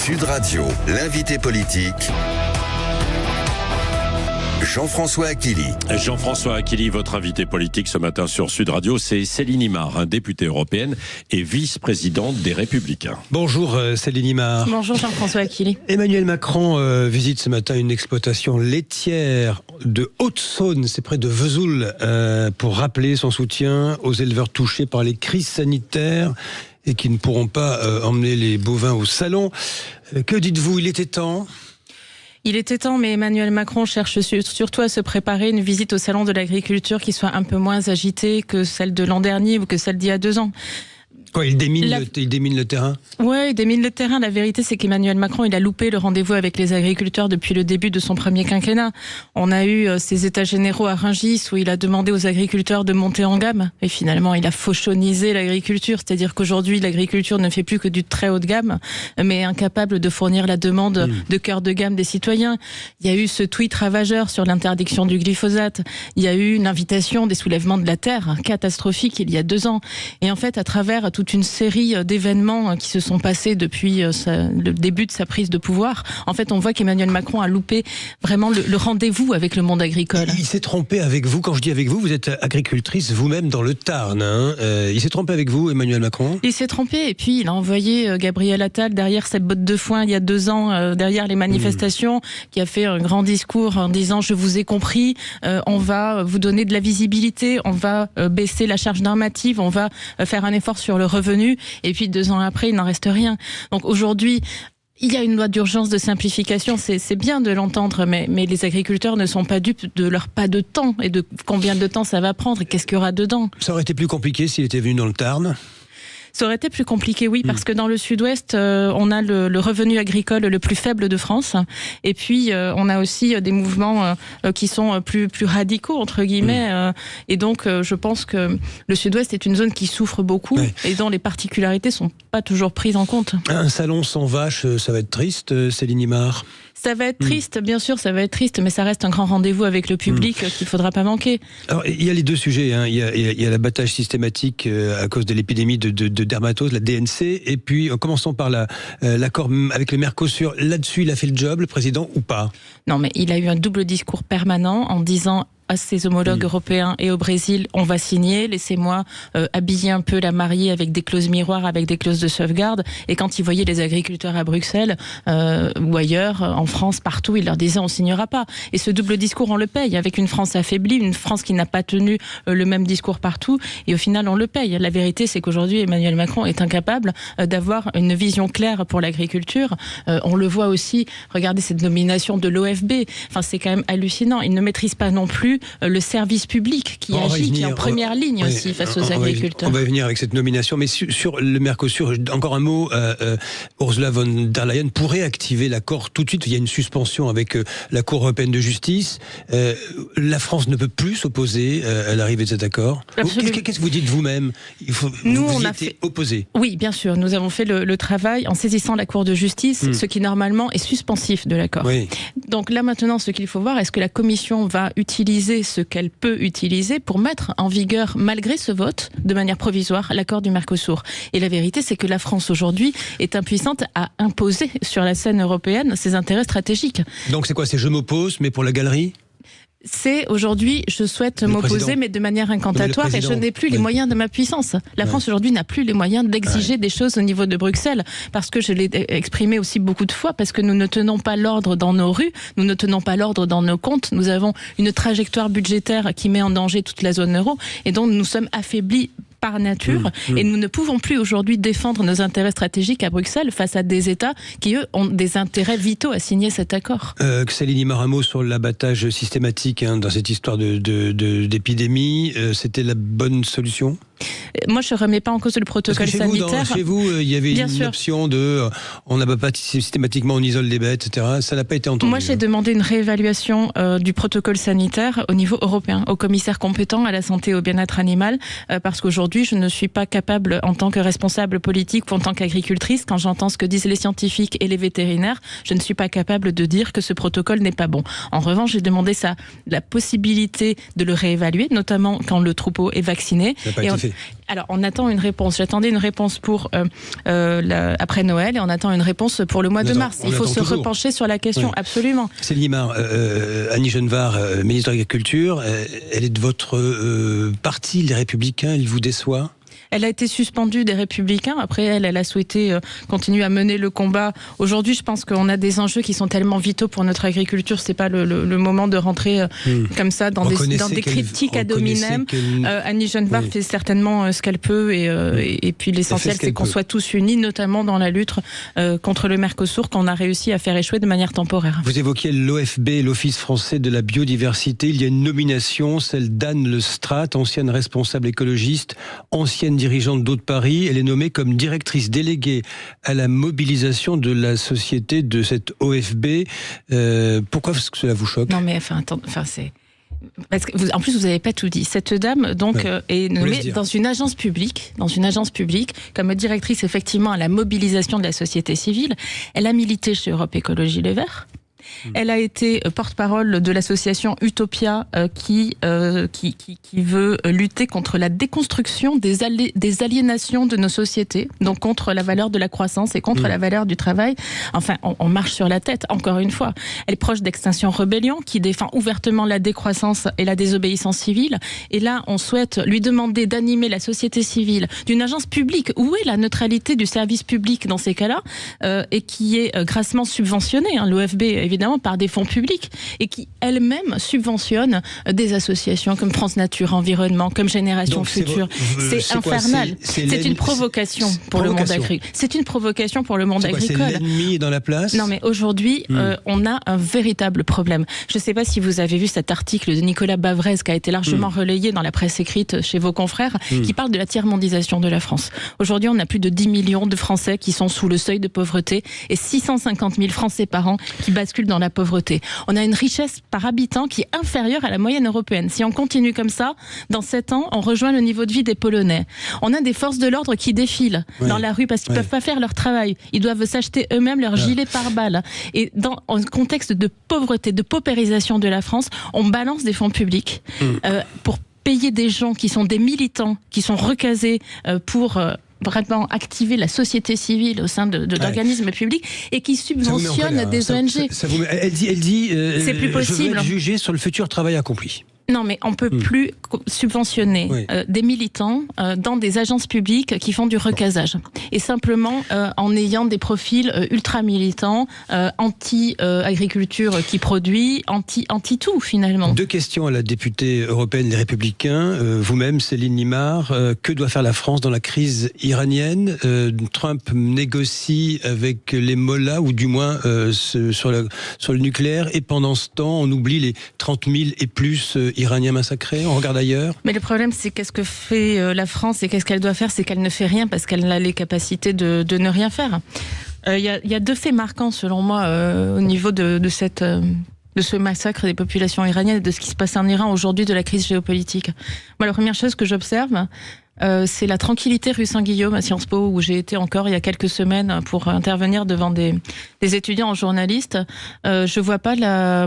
Sud Radio, l'invité politique, Jean-François Aquili. Jean-François Aquili, votre invité politique ce matin sur Sud Radio, c'est Céline Imar, députée européenne et vice-présidente des Républicains. Bonjour Céline Imar. Bonjour Jean-François Aquili. Emmanuel Macron visite ce matin une exploitation laitière de Haute-Saône, c'est près de Vesoul, pour rappeler son soutien aux éleveurs touchés par les crises sanitaires et qui ne pourront pas emmener les bovins au salon. Que dites-vous, il était temps ? Il était temps, mais Emmanuel Macron cherche surtout à se préparer une visite au salon de l'agriculture qui soit un peu moins agitée que celle de l'an dernier ou que celle d'il y a 2 ans. Quoi, il démine le terrain ? Oui, il démine le terrain. La vérité, c'est qu'Emmanuel Macron, il a loupé le rendez-vous avec les agriculteurs depuis le début de son premier quinquennat. On a eu ces états généraux à Rungis où il a demandé aux agriculteurs de monter en gamme. Et finalement, il a fauchonnisé l'agriculture. C'est-à-dire qu'aujourd'hui, l'agriculture ne fait plus que du très haut de gamme, mais incapable de fournir la demande de cœur de gamme des citoyens. Il y a eu ce tweet ravageur sur l'interdiction du glyphosate. Il y a eu une invitation des soulèvements de la terre catastrophique il y a 2 ans. Et en fait, à travers toute une série d'événements qui se sont passés depuis le début de sa prise de pouvoir, en fait, on voit qu'Emmanuel Macron a loupé vraiment le rendez-vous avec le monde agricole. Il s'est trompé avec vous. Quand je dis avec vous, vous êtes agricultrice vous-même dans le Tarn. Il s'est trompé avec vous, Emmanuel Macron ? Il s'est trompé et puis il a envoyé Gabriel Attal derrière cette botte de foin il y a 2 ans, derrière les manifestations, qui a fait un grand discours en disant « Je vous ai compris, on va vous donner de la visibilité, on va baisser la charge normative, on va faire un effort sur le revenu ». Et puis 2 ans après, il n'en reste rien. Donc aujourd'hui, il y a une loi d'urgence de simplification, c'est bien de l'entendre, mais les agriculteurs ne sont pas dupes de leur pas de temps et de combien de temps ça va prendre et qu'est-ce qu'il y aura dedans. Ça aurait été plus compliqué s'il était venu dans le Tarn ? Ça aurait été plus compliqué, oui, parce que dans le sud-ouest, on a le revenu agricole le plus faible de France. Et puis, on a aussi des mouvements qui sont plus radicaux, entre guillemets. Et donc, je pense que le sud-ouest est une zone qui souffre beaucoup et dont les particularités ne sont pas toujours prises en compte. Un salon sans vaches, ça va être triste, Céline Imar ? Ça va être triste, bien sûr, ça va être triste, mais ça reste un grand rendez-vous avec le public qu'il ne faudra pas manquer. Alors, il y a les 2 sujets. Il y a l'abattage systématique à cause de l'épidémie de dermatose, la DNC, et puis commençons par l'accord avec le Mercosur. Là-dessus, il a fait le job, le président, ou pas ? Non, mais il a eu un double discours permanent en disant à ses homologues européens et au Brésil, on va signer, laissez-moi habiller un peu la mariée avec des clauses miroirs, avec des clauses de sauvegarde. Et quand il voyait les agriculteurs à Bruxelles ou ailleurs, en France, partout, il leur disait on signera pas. Et ce double discours, on le paye, avec une France affaiblie, une France qui n'a pas tenu le même discours partout, et au final, on le paye. La vérité, c'est qu'aujourd'hui, Emmanuel Macron est incapable d'avoir une vision claire pour l'agriculture. On le voit aussi, regardez cette nomination de l'OFB, enfin, c'est quand même hallucinant. Il ne maîtrise pas non plus le service public qui agit, qui est en première ligne aussi face aux agriculteurs. On va venir avec cette nomination, mais sur le Mercosur, encore un mot, Ursula von der Leyen pourrait activer l'accord tout de suite, il y a une suspension avec la Cour européenne de justice. La France ne peut plus s'opposer à l'arrivée de cet accord. Qu'est-ce que vous dites vous-même ? Vous y étiez opposé. Oui, bien sûr, nous avons fait le travail en saisissant la Cour de justice, ce qui normalement est suspensif de l'accord. Oui. Donc là maintenant, ce qu'il faut voir, est-ce que la Commission va utiliser ce qu'elle peut utiliser pour mettre en vigueur, malgré ce vote, de manière provisoire, l'accord du Mercosur. Et la vérité, c'est que la France aujourd'hui est impuissante à imposer sur la scène européenne ses intérêts stratégiques. Donc c'est quoi ? C'est je m'oppose, mais pour la galerie ? C'est aujourd'hui, je souhaite m'opposer, mais de manière incantatoire, et je n'ai plus les moyens de ma puissance. La France aujourd'hui n'a plus les moyens d'exiger des choses au niveau de Bruxelles, parce que je l'ai exprimé aussi beaucoup de fois, parce que nous ne tenons pas l'ordre dans nos rues, nous ne tenons pas l'ordre dans nos comptes, nous avons une trajectoire budgétaire qui met en danger toute la zone euro, et donc nous sommes affaiblis par nature, et nous ne pouvons plus aujourd'hui défendre nos intérêts stratégiques à Bruxelles face à des États qui, eux, ont des intérêts vitaux à signer cet accord. Céline Imar, un mot sur l'abattage systématique dans cette histoire d'épidémie. C'était la bonne solution ? Moi, je ne remets pas en cause le protocole sanitaire. Chez vous, il y avait une option de on n'abat pas systématiquement, on isole les bêtes, etc. Ça n'a pas été entendu. Moi, j'ai demandé une réévaluation du protocole sanitaire au niveau européen, au commissaire compétent à la santé et au bien-être animal, parce qu'aujourd'hui, je ne suis pas capable, en tant que responsable politique ou en tant qu'agricultrice, quand j'entends ce que disent les scientifiques et les vétérinaires, je ne suis pas capable de dire que ce protocole n'est pas bon. En revanche, j'ai demandé la possibilité de le réévaluer, notamment quand le troupeau est vacciné. Ça n'a pas été fait. attendez? Alors, on attend une réponse. J'attendais une réponse pour après Noël et on attend une réponse pour le mois de mars. Il faut se repencher sur la question, absolument. Céline Imard, Annie Genevard, ministre de l'Agriculture, elle est de votre parti, les Républicains, il vous déçoit ? Elle a été suspendue des Républicains. Après, elle a souhaité continuer à mener le combat. Aujourd'hui, je pense qu'on a des enjeux qui sont tellement vitaux pour notre agriculture. C'est pas le moment de rentrer comme ça dans des critiques ad hominem. Annie Genevard fait certainement ce qu'elle peut et puis l'essentiel, c'est qu'on soit tous unis, notamment dans la lutte contre le Mercosur, qu'on a réussi à faire échouer de manière temporaire. Vous évoquiez l'OFB, l'Office français de la biodiversité. Il y a une nomination, celle d'Anne Lestrade, ancienne responsable écologiste, ancienne dirigeante d'Eau de Paris. Elle est nommée comme directrice déléguée à la mobilisation de la société de cette OFB. Pourquoi est-ce que cela vous choque ? Non mais c'est... Parce que en plus, vous n'avez pas tout dit. Cette dame, donc, est nommée dans une agence publique, comme directrice, effectivement, à la mobilisation de la société civile. Elle a milité chez Europe Écologie Les Verts. Elle a été porte-parole de l'association Utopia qui veut lutter contre la déconstruction des aliénations de nos sociétés, donc contre la valeur de la croissance et contre la valeur du travail. Enfin, on marche sur la tête, encore une fois. Elle est proche d'Extinction Rebellion, qui défend ouvertement la décroissance et la désobéissance civile. Et là, on souhaite lui demander d'animer la société civile d'une agence publique. Où est la neutralité du service public dans ces cas-là et qui est grassement subventionnée, l'OFB, évidemment, par des fonds publics et qui elle-même subventionne des associations comme France Nature Environnement, comme Génération Future. C'est infernal. C'est une provocation pour le monde agricole. C'est une provocation pour le monde agricole. C'est l'ennemi dans la place. Non, mais aujourd'hui, on a un véritable problème. Je ne sais pas si vous avez vu cet article de Nicolas Bavrez qui a été largement relayé dans la presse écrite chez vos confrères, qui parle de la tiers-mondisation de la France. Aujourd'hui, on a plus de 10 millions de Français qui sont sous le seuil de pauvreté et 650 000 Français par an qui basculent dans la pauvreté. On a une richesse par habitant qui est inférieure à la moyenne européenne. Si on continue comme ça, dans 7 ans, on rejoint le niveau de vie des Polonais. On a des forces de l'ordre qui défilent dans la rue parce qu'ils ne peuvent pas faire leur travail. Ils doivent s'acheter eux-mêmes leur gilet pare-balles. Et dans un contexte de pauvreté, de paupérisation de la France, on balance des fonds publics pour payer des gens qui sont des militants, qui sont recasés pour... vraiment activer la société civile au sein d'organismes publics et qui subventionnent des ONG. Elle dit c'est plus possible. Je veux être jugé sur le futur travail accompli. Non, mais on ne peut plus subventionner des militants dans des agences publiques qui font du recasage. Et simplement en ayant des profils ultra-militants, anti-agriculture qui produit, anti-tout finalement. 2 questions à la députée européenne Les Républicains. Vous-même, Céline Imard, que doit faire la France dans la crise iranienne ? Trump négocie avec les mollahs, ou du moins sur le nucléaire, et pendant ce temps, on oublie les 30 000 et plus Iraniens massacrés, on regarde ailleurs. Mais le problème, c'est qu'est-ce que fait la France et qu'est-ce qu'elle doit faire, c'est qu'elle ne fait rien parce qu'elle a les capacités de ne rien faire. Il y a 2 faits marquants, selon moi, au niveau de ce massacre des populations iraniennes et de ce qui se passe en Iran aujourd'hui, de la crise géopolitique. Moi, la première chose que j'observe, c'est la tranquillité rue Saint-Guillaume à Sciences Po, où j'ai été encore il y a quelques semaines pour intervenir devant des étudiants en journalistes. Je vois pas la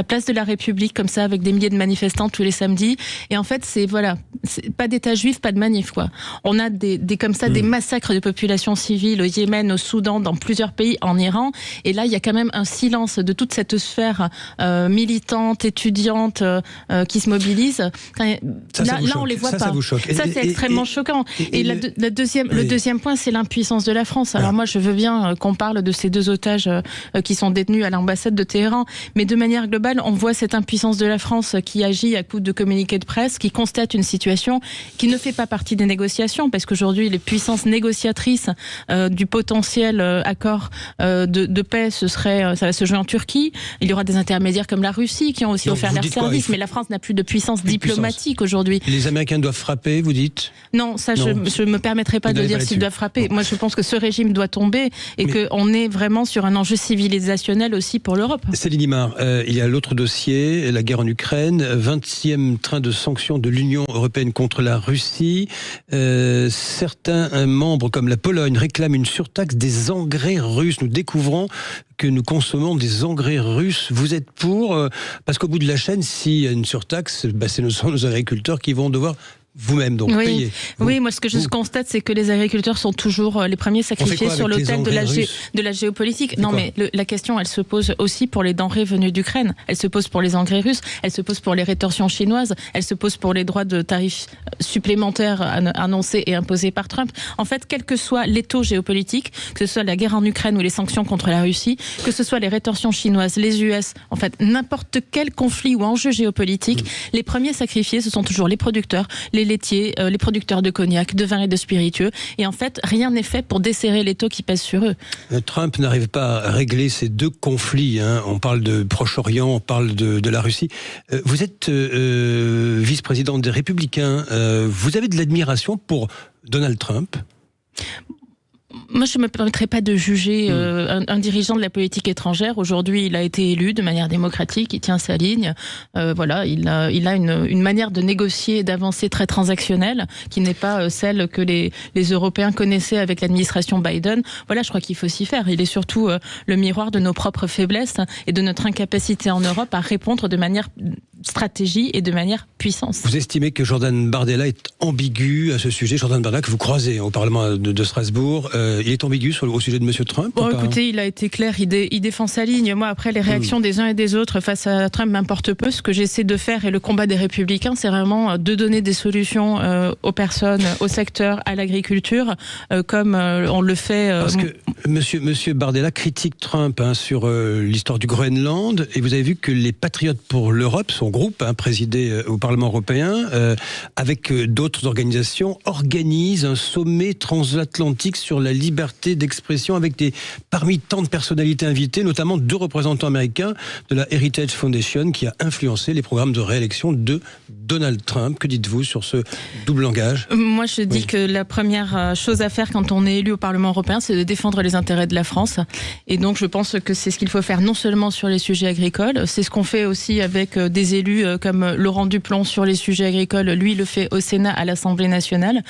place de la République comme ça, avec des milliers de manifestants tous les samedis. Et en fait, c'est pas d'État juif, pas de manif, quoi. On a des massacres de populations civiles au Yémen, au Soudan, dans plusieurs pays, en Iran. Et là, il y a quand même un silence de toute cette sphère militante, étudiante, qui se mobilise. Là, on les voit pas. Ça vous choque. Ça, c'est extrêmement choquant. Et le deuxième point, c'est l'impuissance de la France. Alors moi, je veux bien qu'on parle de ces 2 otages qui sont détenus à l'ambassade de Téhéran, mais de manière globale, on voit cette impuissance de la France qui agit à coup de communiqués de presse, qui constate une situation qui ne fait pas partie des négociations, parce qu'aujourd'hui, les puissances négociatrices du potentiel accord de paix, ça va se jouer en Turquie. Il y aura des intermédiaires comme la Russie qui ont aussi offert leur service, mais la France n'a plus de puissance diplomatique aujourd'hui. Les Américains doivent frapper, vous dites ? Non, ça, je ne me permettrai pas de dire s'ils doivent frapper. Moi, je pense que ce régime doit tomber et qu'on est vraiment sur un enjeu civilisationnel aussi pour l'Europe. Céline Imard, il y a l'autre dossier, la guerre en Ukraine, 20e train de sanctions de l'Union européenne contre la Russie. Certains membres, comme la Pologne, réclament une surtaxe des engrais russes. Nous découvrons que nous consommons des engrais russes. Vous êtes pour ? Parce qu'au bout de la chaîne, s'il y a une surtaxe, ce sont nos agriculteurs qui vont devoir vous-même, donc Oui. payez. Oui, moi ce que je constate, c'est que les agriculteurs sont toujours les premiers sacrifiés sur l'autel de la géopolitique. Non, mais la question, elle se pose aussi pour les denrées venues d'Ukraine. Elle se pose pour les engrais russes. Elle se pose pour les rétorsions chinoises. Elle se pose pour les droits de tarifs supplémentaires annoncés et imposés par Trump. En fait, quel que soit l'étau géopolitique, que ce soit la guerre en Ukraine ou les sanctions contre la Russie, que ce soit les rétorsions chinoises, les US, en fait, n'importe quel conflit ou enjeu géopolitique, les premiers sacrifiés, ce sont toujours les producteurs, les laitiers, les producteurs de cognac, de vin et de spiritueux. Et en fait, rien n'est fait pour desserrer l'étau qui pèse sur eux. Trump n'arrive pas à régler ces deux conflits. On parle de Proche-Orient, on parle de la Russie. Vous êtes vice-présidente des Républicains. Vous avez de l'admiration pour Donald Trump ? Moi, je ne me permettrai pas de juger un dirigeant de la politique étrangère. Aujourd'hui, il a été élu de manière démocratique, il tient sa ligne. Voilà, il a une manière de négocier et d'avancer très transactionnelle, qui n'est pas celle que les Européens connaissaient avec l'administration Biden. Voilà, je crois qu'il faut s'y faire. Il est surtout le miroir de nos propres faiblesses et de notre incapacité en Europe à répondre de manière stratégie et de manière puissance. Vous estimez que Jordan Bardella est ambigu à ce sujet? Jordan Bardella, que vous croisez au Parlement de Strasbourg, il est ambigu au sujet de M. Trump? Bon, écoutez, il a été clair, il défend sa ligne. Moi, après, les réactions des uns et des autres face à Trump m'importent peu. Ce que j'essaie de faire, et le combat des Républicains, c'est vraiment de donner des solutions aux personnes, au secteur, à l'agriculture, comme on le fait... Parce que Monsieur Bardella critique Trump sur l'histoire du Groenland, et vous avez vu que les Patriotes pour l'Europe, son groupe présidé au Parlement européen, avec d'autres organisations, organise un sommet transatlantique sur la liberté d'expression avec parmi tant de personnalités invitées, notamment 2 représentants américains de la Heritage Foundation qui a influencé les programmes de réélection de Donald Trump. Que dites-vous sur ce double langage? Moi, je dis que la première chose à faire quand on est élu au Parlement européen, c'est de défendre les intérêts de la France. Et donc, je pense que c'est ce qu'il faut faire non seulement sur les sujets agricoles, c'est ce qu'on fait aussi avec des élus comme Laurent Duplon sur les sujets agricoles. Lui, il le fait au Sénat, à l'Assemblée nationale.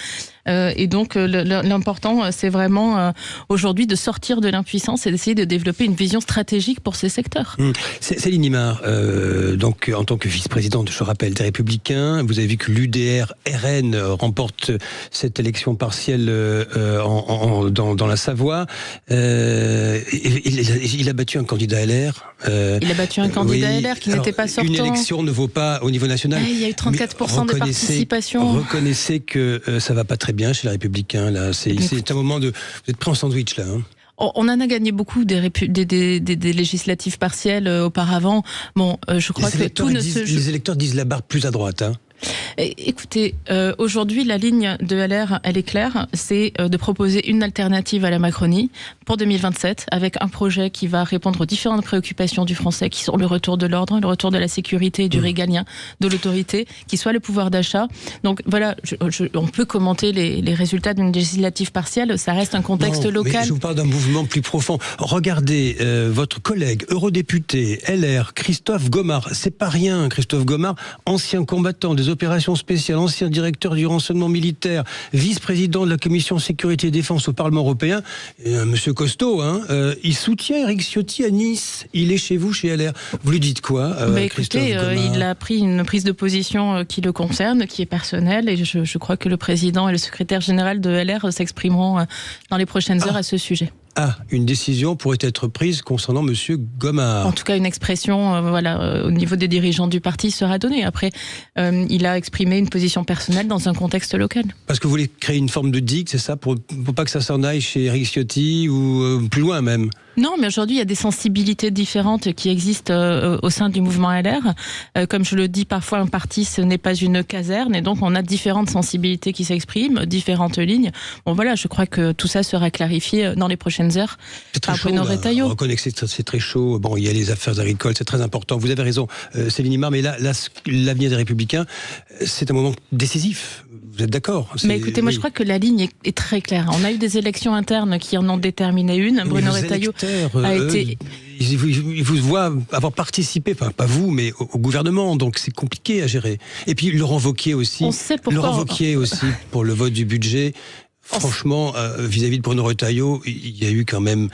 Et donc, l'important, c'est vraiment aujourd'hui de sortir de l'impuissance et d'essayer de développer une vision stratégique pour ces secteurs. Céline Imard, donc en tant que vice-présidente, je rappelle, des Républicains, vous avez vu que l'UDR-RN remporte cette élection partielle dans la Savoie. Il a battu un candidat LR. Il a battu un candidat LR qui n'était pas sortant. Une élection ne vaut pas au niveau national. Il y a eu 34% de participation. Reconnaissez que ça va pas très bien chez les Républicains, là. C'est un moment de... Vous êtes pris en sandwich, là. On en a gagné beaucoup des législatives partielles auparavant. Bon, je crois que tout ne se joue... Les électeurs disent la barre plus à droite, Écoutez, aujourd'hui, la ligne de LR, elle est claire, c'est de proposer une alternative à la Macronie pour 2027, avec un projet qui va répondre aux différentes préoccupations du Français, qui sont le retour de l'ordre, le retour de la sécurité, du régalien, de l'autorité, qui soit le pouvoir d'achat. Donc voilà, on peut commenter les résultats d'une législative partielle, ça reste un contexte local. Mais je vous parle d'un mouvement plus profond. Regardez, votre collègue eurodéputé LR, Christophe Gomard, c'est pas rien, Christophe Gomard, ancien combattant des opérations spéciales, ancien directeur du renseignement militaire, vice-président de la commission sécurité et défense au Parlement européen, et monsieur costaud, il soutient Éric Ciotti à Nice. Il est chez vous, chez LR. Vous lui dites quoi, Christophe Gomard? Il a pris une prise de position qui le concerne, qui est personnelle, et je crois que le président et le secrétaire général de LR s'exprimeront dans les prochaines heures à ce sujet. Une décision pourrait être prise concernant monsieur Gomard. En tout cas, une expression, au niveau des dirigeants du parti sera donnée. Après, il a exprimé une position personnelle dans un contexte local. Parce que vous voulez créer une forme de digue, c'est ça, pour pas que ça s'en aille chez Éric Ciotti ou plus loin même? Non, mais aujourd'hui, il y a des sensibilités différentes qui existent au sein du mouvement LR. Comme je le dis parfois, un parti, ce n'est pas une caserne, et donc on a différentes sensibilités qui s'expriment, différentes lignes. Bon voilà, je crois que tout ça sera clarifié dans les prochaines heures. C'est très chaud, on reconnaît que c'est très chaud. Bon, il y a les affaires agricoles, c'est très important. Vous avez raison, Céline Imard, mais là, l'avenir des Républicains, c'est un moment décisif. Vous êtes d'accord? Mais écoutez, moi je crois que la ligne est très claire. On a eu des élections internes qui en ont déterminé une. Bruno Retailleau a été... Ils vous voient avoir participé, enfin pas vous, mais au gouvernement, donc c'est compliqué à gérer. Et puis Laurent Wauquiez aussi. On sait pourquoi. Laurent Wauquiez aussi, pour le vote du budget. Franchement, vis-à-vis de Bruno Retailleau, il y a eu quand même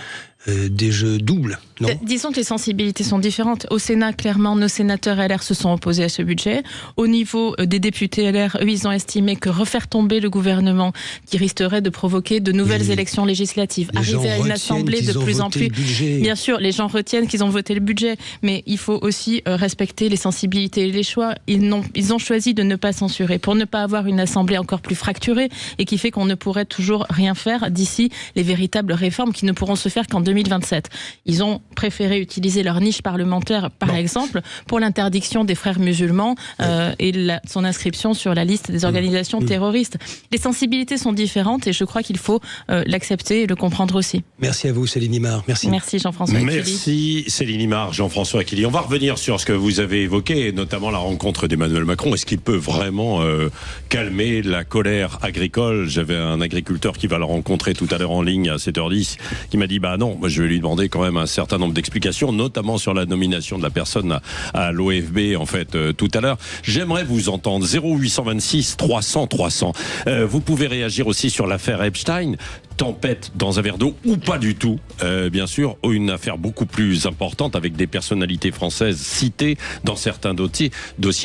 des jeux doubles, non ? Disons que les sensibilités sont différentes. Au Sénat, clairement, nos sénateurs LR se sont opposés à ce budget. Au niveau des députés LR, eux, ils ont estimé que refaire tomber le gouvernement, qui risquerait de provoquer de nouvelles élections législatives, arriver à une assemblée de plus en plus... Bien sûr, les gens retiennent qu'ils ont voté le budget, mais il faut aussi respecter les sensibilités et les choix. Ils ont choisi de ne pas censurer, pour ne pas avoir une assemblée encore plus fracturée, et qui fait qu'on ne pourrait toujours rien faire d'ici les véritables réformes qui ne pourront se faire qu'en 2027. Ils ont préféré utiliser leur niche parlementaire, par exemple, pour l'interdiction des frères musulmans et son inscription sur la liste des organisations terroristes. Les sensibilités sont différentes et je crois qu'il faut l'accepter et le comprendre aussi. Merci à vous, Céline Imard. Merci. Merci Jean-François Aquili. Merci Céline Imard, Jean-François Aquili. On va revenir sur ce que vous avez évoqué, notamment la rencontre d'Emmanuel Macron. Est-ce qu'il peut vraiment calmer la colère agricole ? J'avais un agriculteur qui va le rencontrer tout à l'heure en ligne à 7h10, qui m'a dit bah non, moi je vais lui demander quand même un certain nombre d'explications, notamment sur la nomination de la personne à l'OFB en fait tout à l'heure. J'aimerais vous entendre. 0826 300 300. Vous pouvez réagir aussi sur l'affaire Epstein. Tempête dans un verre d'eau ou pas du tout, bien sûr, ou une affaire beaucoup plus importante avec des personnalités françaises citées dans certains dossiers.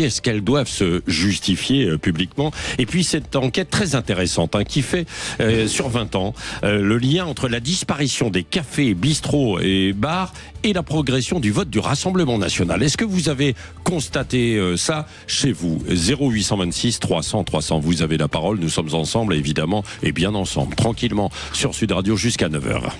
Est-ce qu'elles doivent se justifier publiquement ? Et puis cette enquête très intéressante qui fait sur 20 ans le lien entre la disparition des cafés, bistrots et bars et la progression du vote du Rassemblement national. Est-ce que vous avez constaté ça chez vous ? 0826 300 300. Vous avez la parole, nous sommes ensemble évidemment et bien ensemble, tranquillement sur Sud Radio jusqu'à 9h.